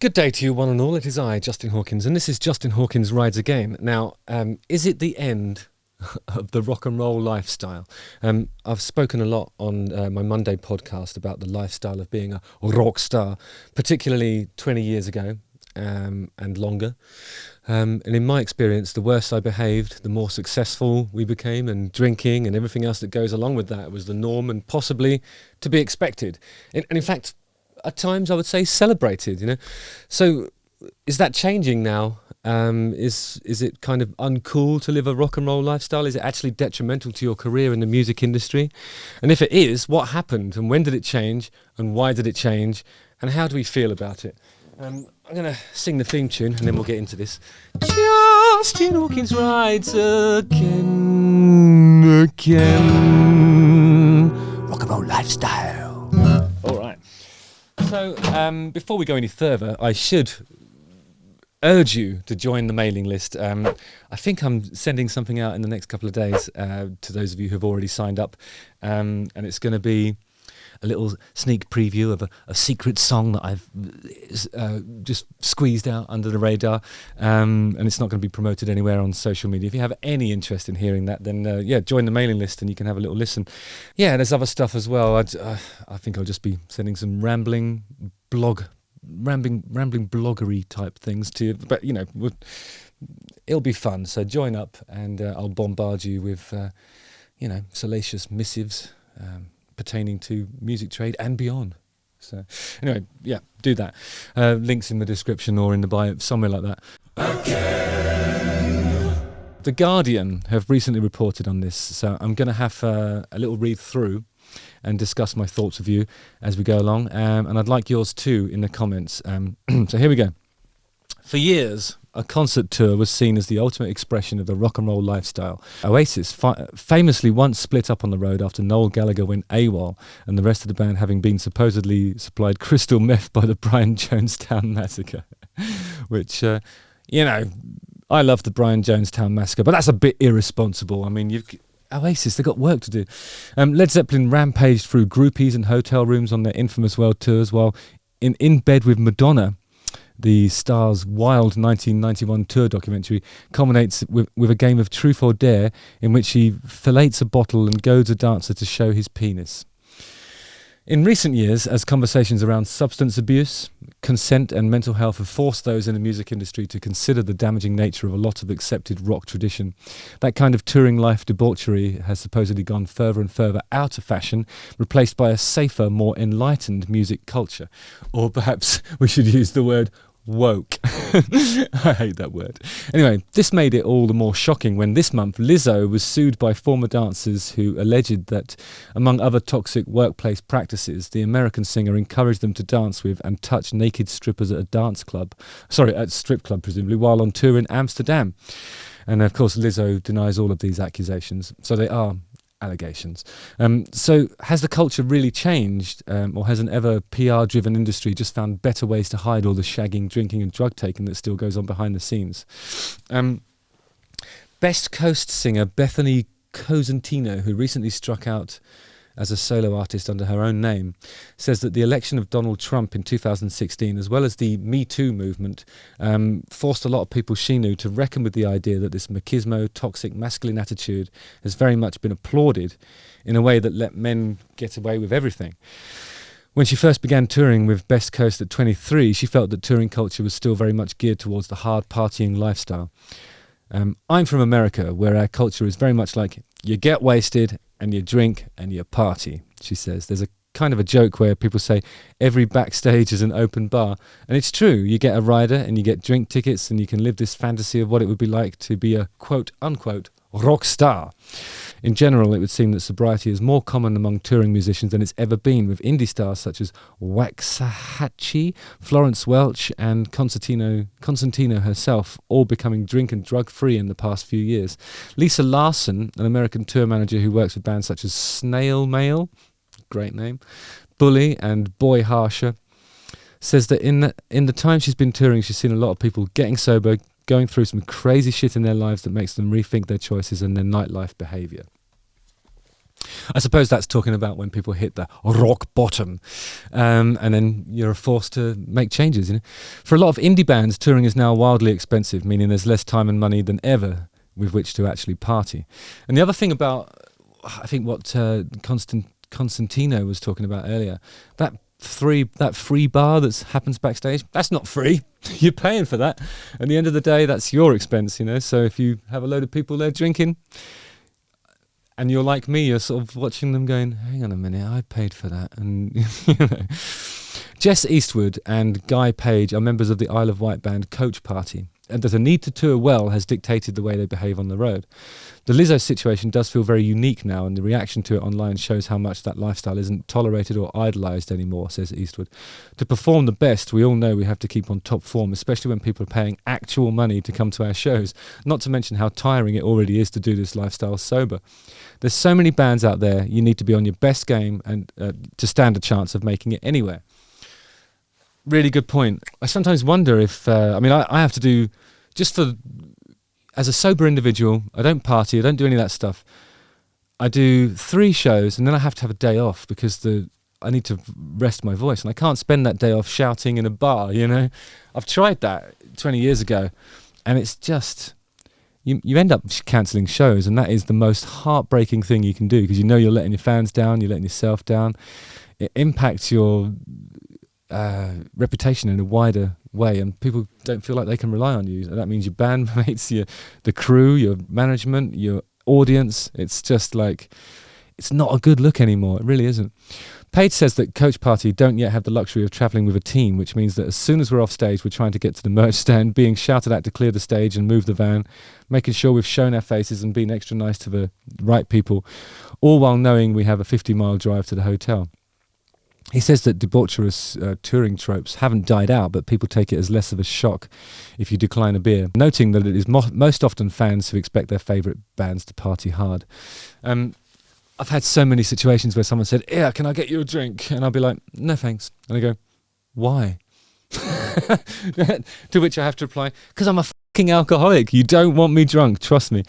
Good day to you, one and all. It is I, Justin Hawkins, and this is Justin Hawkins Rides Again. Now, is it the end of the rock and roll lifestyle? I've spoken a lot on my Monday podcast about the lifestyle of being a rock star, particularly 20 years ago and longer. And in my experience, the worse I behaved, the more successful we became, and drinking and everything else that goes along with that was the norm and possibly to be expected. And in fact, at times I would say celebrated, you know. So is that changing now? Is it kind of uncool to live a rock and roll lifestyle? Is it actually detrimental to your career in the music industry? And if it is, what happened and when did it change and why did it change and how do we feel about it? I'm going to sing the theme tune and then we'll get into this. Justin Hawkins rides again. Rock and roll lifestyle. All right. So before we go any further, I should urge you to join the mailing list. I think I'm sending something out in the next couple of days to those of you who have already signed up. And it's going to be a little sneak preview of a secret song that I've just squeezed out under the radar. And it's not going to be promoted anywhere on social media. If you have any interest in hearing that, then join the mailing list and you can have a little listen. Yeah, there's other stuff as well. I think I'll just be sending some rambling bloggery type things to you. But, you know, it'll be fun. So join up and I'll bombard you with, salacious missives pertaining to music trade and beyond. So anyway, yeah, do that. Links in the description or in the bio, somewhere like that. Okay. The Guardian have recently reported on this, so I'm going to have a little read through and discuss my thoughts with you as we go along, and I'd like yours too in the comments. So here we go. For years, a concert tour was seen as the ultimate expression of the rock and roll lifestyle. Oasis famously once split up on the road after Noel Gallagher went AWOL and the rest of the band having been supposedly supplied crystal meth by the Brian Jonestown Massacre. Which, I love the Brian Jonestown Massacre, but that's a bit irresponsible. I mean, Oasis, they've got work to do. Led Zeppelin rampaged through groupies and hotel rooms on their infamous world tours, while in Bed with Madonna, the Star's wild 1991 tour documentary culminates with a game of truth or dare in which he fillets a bottle and goads a dancer to show his penis. In recent years, as conversations around substance abuse, consent and mental health have forced those in the music industry to consider the damaging nature of a lot of accepted rock tradition, that kind of touring life debauchery has supposedly gone further and further out of fashion, replaced by a safer, more enlightened music culture. Or perhaps we should use the word woke. I hate that word. Anyway, this made it all the more shocking when this month Lizzo was sued by former dancers who alleged that, among other toxic workplace practices, the American singer encouraged them to dance with and touch naked strippers at at strip club presumably, while on tour in Amsterdam. And of course Lizzo denies all of these accusations, so they are allegations. So has the culture really changed, or has an ever PR-driven industry just found better ways to hide all the shagging, drinking and drug taking that still goes on behind the scenes? Best Coast singer Bethany Cosentino, who recently struck out as a solo artist under her own name, says that the election of Donald Trump in 2016, as well as the Me Too movement, forced a lot of people she knew to reckon with the idea that this machismo, toxic, masculine attitude has very much been applauded in a way that let men get away with everything. When she first began touring with Best Coast at 23, she felt that touring culture was still very much geared towards the hard partying lifestyle. I'm from America, where our culture is very much like you get wasted and you drink and you party, she says. There's a kind of a joke where people say every backstage is an open bar. And it's true. You get a rider and you get drink tickets and you can live this fantasy of what it would be like to be a quote-unquote rock star. In general, it would seem that sobriety is more common among touring musicians than it's ever been, with indie stars such as Waxahachie, Florence Welch and Constantino herself all becoming drink and drug free in the past few years. Lisa Larson, an American tour manager who works with bands such as Snail Mail, great name, Bully and Boy Harsher, says that in the time she's been touring, she's seen a lot of people getting sober, going through some crazy shit in their lives that makes them rethink their choices and their nightlife behaviour. I suppose that's talking about when people hit the rock bottom, and then you're forced to make changes. You know? For a lot of indie bands, touring is now wildly expensive, meaning there's less time and money than ever with which to actually party. And the other thing about, I think what Constantino was talking about earlier, that free bar that happens backstage, that's not free. You're paying for that. At the end of the day, that's your expense, you know. So if you have a load of people there drinking, and you're like me, you're sort of watching them going, hang on a minute, I paid for that. And you know. Jess Eastwood and Guy Page are members of the Isle of Wight band Coach Party, and that a need to tour well has dictated the way they behave on the road. The Lizzo situation does feel very unique now, and the reaction to it online shows how much that lifestyle isn't tolerated or idolised anymore, says Eastwood. To perform the best, we all know we have to keep on top form, especially when people are paying actual money to come to our shows, not to mention how tiring it already is to do this lifestyle sober. There's so many bands out there, you need to be on your best game and to stand a chance of making it anywhere. Really good point. I sometimes wonder if, I have to do, just for, as a sober individual, I don't party, I don't do any of that stuff. I do 3 shows and then I have to have a day off because I need to rest my voice and I can't spend that day off shouting in a bar, you know. I've tried that 20 years ago and it's just, you end up cancelling shows, and that is the most heartbreaking thing you can do because you know you're letting your fans down, you're letting yourself down. It impacts your reputation in a wider way, and people don't feel like they can rely on you. That means your bandmates, the crew, your management, your audience. It's just like, it's not a good look anymore. It really isn't. Paige says that Coach Party don't yet have the luxury of travelling with a team, which means that as soon as we're off stage, we're trying to get to the merch stand, being shouted at to clear the stage and move the van, making sure we've shown our faces and being extra nice to the right people, all while knowing we have a 50-mile drive to the hotel. He says that debaucherous touring tropes haven't died out, but people take it as less of a shock if you decline a beer, noting that it is most often fans who expect their favourite bands to party hard. I've had so many situations where someone said, yeah, can I get you a drink? And I'll be like, no thanks. And I go, why? To which I have to reply, because I'm a fucking alcoholic. You don't want me drunk, trust me.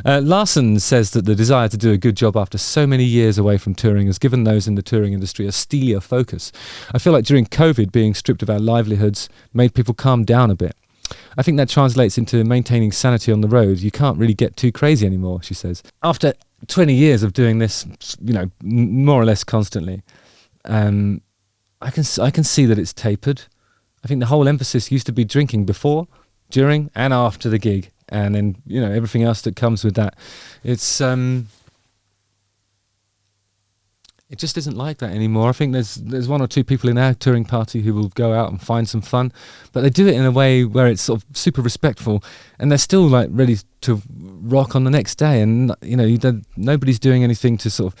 Larson says that the desire to do a good job after so many years away from touring has given those in the touring industry a steelier focus. I feel like during COVID, being stripped of our livelihoods made people calm down a bit. I think that translates into maintaining sanity on the road. You can't really get too crazy anymore, she says. After 20 years of doing this, you know, more or less constantly, I can see that it's tapered. I think the whole emphasis used to be drinking before, during, and after the gig, and then, you know, everything else that comes with that. It's it just isn't like that anymore. I think there's 1 or 2 people in our touring party who will go out and find some fun, but they do it in a way where it's sort of super respectful, and they're still like ready to rock on the next day. And you know, nobody's doing anything to sort of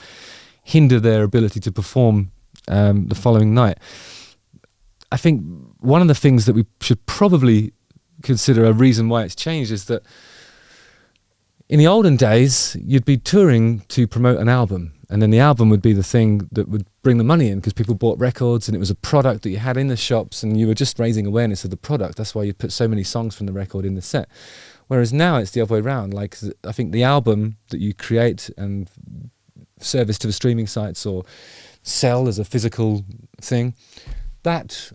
hinder their ability to perform the following night. I think one of the things that we should probably consider a reason why it's changed is that in the olden days, you'd be touring to promote an album, and then the album would be the thing that would bring the money in because people bought records and it was a product that you had in the shops and you were just raising awareness of the product. That's why you put so many songs from the record in the set. Whereas now it's the other way around. Like, I think the album that you create and service to the streaming sites or sell as a physical thing, that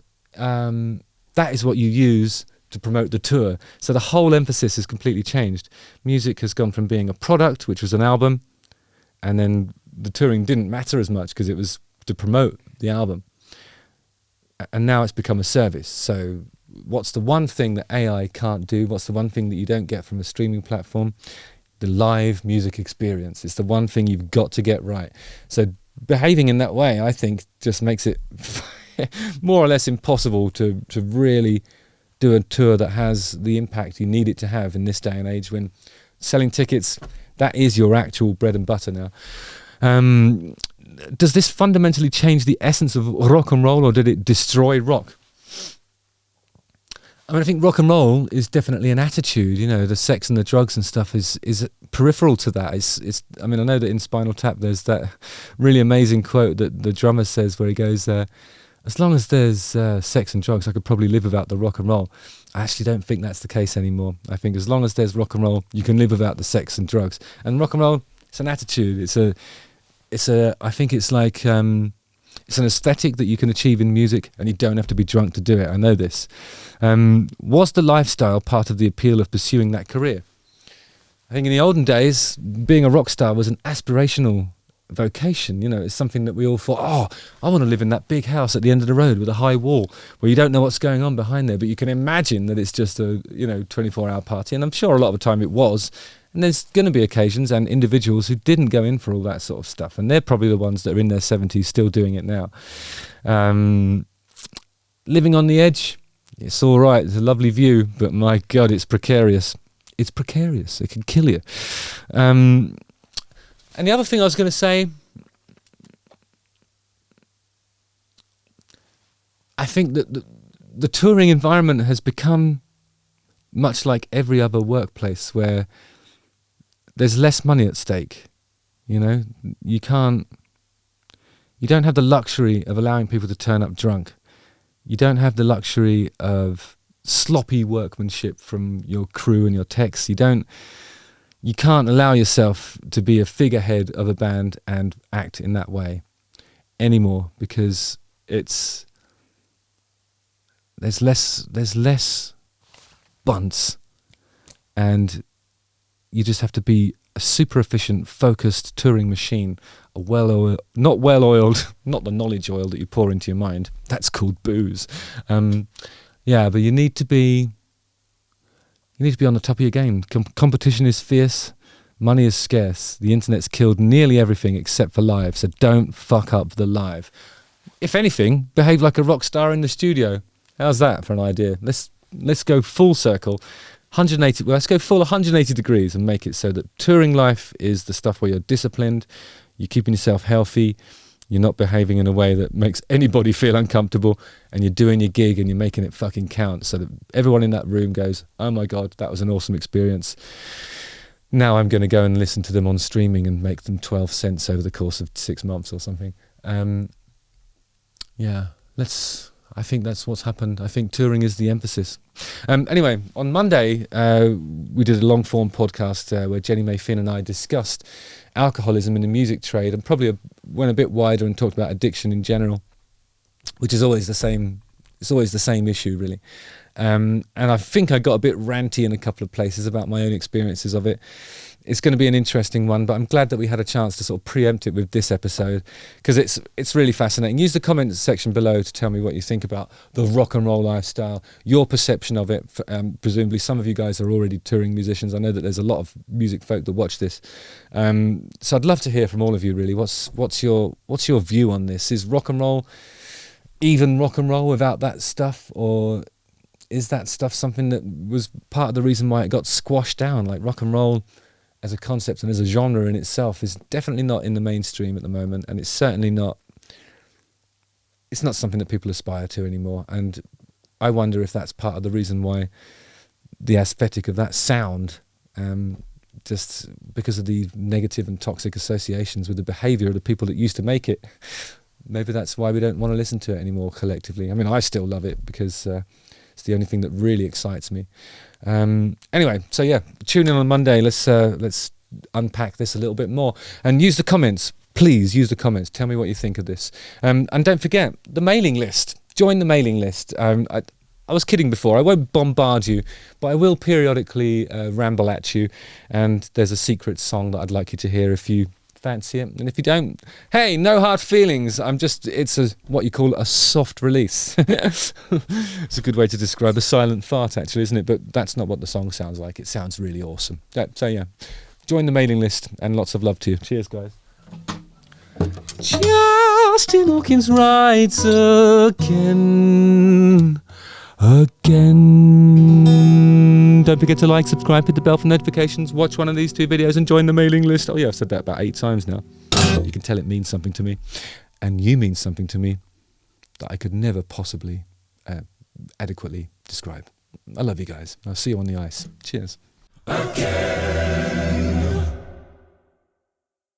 is what you use to promote the tour. So the whole emphasis has completely changed. Music has gone from being a product, which was an album, and then the touring didn't matter as much because it was to promote the album. And now it's become a service. So what's the one thing that AI can't do? What's the one thing that you don't get from a streaming platform? The live music experience. It's the one thing you've got to get right. So behaving in that way, I think, just makes it more or less impossible to really do a tour that has the impact you need it to have in this day and age when selling tickets, that is your actual bread and butter now. Does this fundamentally change the essence of rock and roll, or did it destroy rock? I mean, I think rock and roll is definitely an attitude. You know, the sex and the drugs and stuff is peripheral to that. It's. I mean, I know that in Spinal Tap there's that really amazing quote that the drummer says where he goes, as long as there's sex and drugs, I could probably live without the rock and roll. I actually don't think that's the case anymore. I think as long as there's rock and roll, you can live without the sex and drugs. And rock and roll, it's an attitude. I think it's like it's an aesthetic that you can achieve in music, and you don't have to be drunk to do it. I know this. Was the lifestyle part of the appeal of pursuing that career? I think in the olden days, being a rock star was an aspirational vocation. You know, it's something that we all thought, oh, I want to live in that big house at the end of the road with a high wall where you don't know what's going on behind there, but you can imagine that it's just a 24-hour party. And I'm sure a lot of the time it was. And there's going to be occasions and individuals who didn't go in for all that sort of stuff, and they're probably the ones that are in their 70s still doing it now. Living on the edge, it's all right. It's a lovely view, but my God, it's precarious. It's precarious. It can kill you. And the other thing I was going to say, I think that the touring environment has become much like every other workplace where there's less money at stake. You know, you don't have the luxury of allowing people to turn up drunk. You don't have the luxury of sloppy workmanship from your crew and your techs. You can't allow yourself to be a figurehead of a band and act in that way anymore, because there's less bunts, and you just have to be a super efficient, focused touring machine, not the knowledge oil that you pour into your mind. That's called booze. But you need to be on the top of your game. Competition is fierce. Money is scarce. The internet's killed nearly everything except for live. So don't fuck up the live. If anything, behave like a rock star in the studio. How's that for an idea? Let's go full circle. 180. Well, let's go full 180 degrees and make it so that touring life is the stuff where you're disciplined, you're keeping yourself healthy, you're not behaving in a way that makes anybody feel uncomfortable, and you're doing your gig and you're making it fucking count so that everyone in that room goes, oh my God, that was an awesome experience. Now I'm going to go and listen to them on streaming and make them 12 cents over the course of 6 months or something. I think that's what's happened. I think touring is the emphasis. Anyway, on Monday, we did a long-form podcast where Jenny May Finn and I discussed alcoholism in the music trade, and probably went a bit wider and talked about addiction in general, which is always the same. It's always the same issue, really. And I think I got a bit ranty in a couple of places about my own experiences of it. It's going to be an interesting one, but I'm glad that we had a chance to sort of preempt it with this episode, because it's really fascinating. Use the comments section below to tell me what you think about the rock and roll lifestyle, your perception of it. Presumably some of you guys are already touring musicians. I know that there's a lot of music folk that watch this. So I'd love to hear from all of you, really. What's your view on this? Is rock and roll even rock and roll without that stuff, or is that stuff something that was part of the reason why it got squashed down? Like, rock and roll as a concept and as a genre in itself is definitely not in the mainstream at the moment, and it's certainly not something that people aspire to anymore. And I wonder if that's part of the reason why the aesthetic of that sound, just because of the negative and toxic associations with the behaviour of the people that used to make it, maybe that's why we don't want to listen to it anymore collectively. I mean, I still love it because it's the only thing that really excites me. Anyway, so yeah, tune in on Monday. Let's unpack this a little bit more, and use the comments. Please use the comments. Tell me what you think of this. And don't forget the mailing list. Join the mailing list. I was kidding before. I won't bombard you, but I will periodically ramble at you. And there's a secret song that I'd like you to hear if you fancy it. And if you don't, hey, no hard feelings. It's what you call a soft release. It's a good way to describe a silent fart, actually, isn't it? But that's not what the song sounds like. It sounds really awesome. So yeah, join the mailing list, and lots of love to you. Cheers, guys. Justin Hawkins writes again. Don't forget to like, subscribe, hit the bell for notifications, watch one of these 2 videos, and join the mailing list. Oh yeah, I've said that about 8 times now. You can tell it means something to me, and you mean something to me that I could never possibly adequately describe. I love you guys. I'll see you on the ice. Cheers. Again.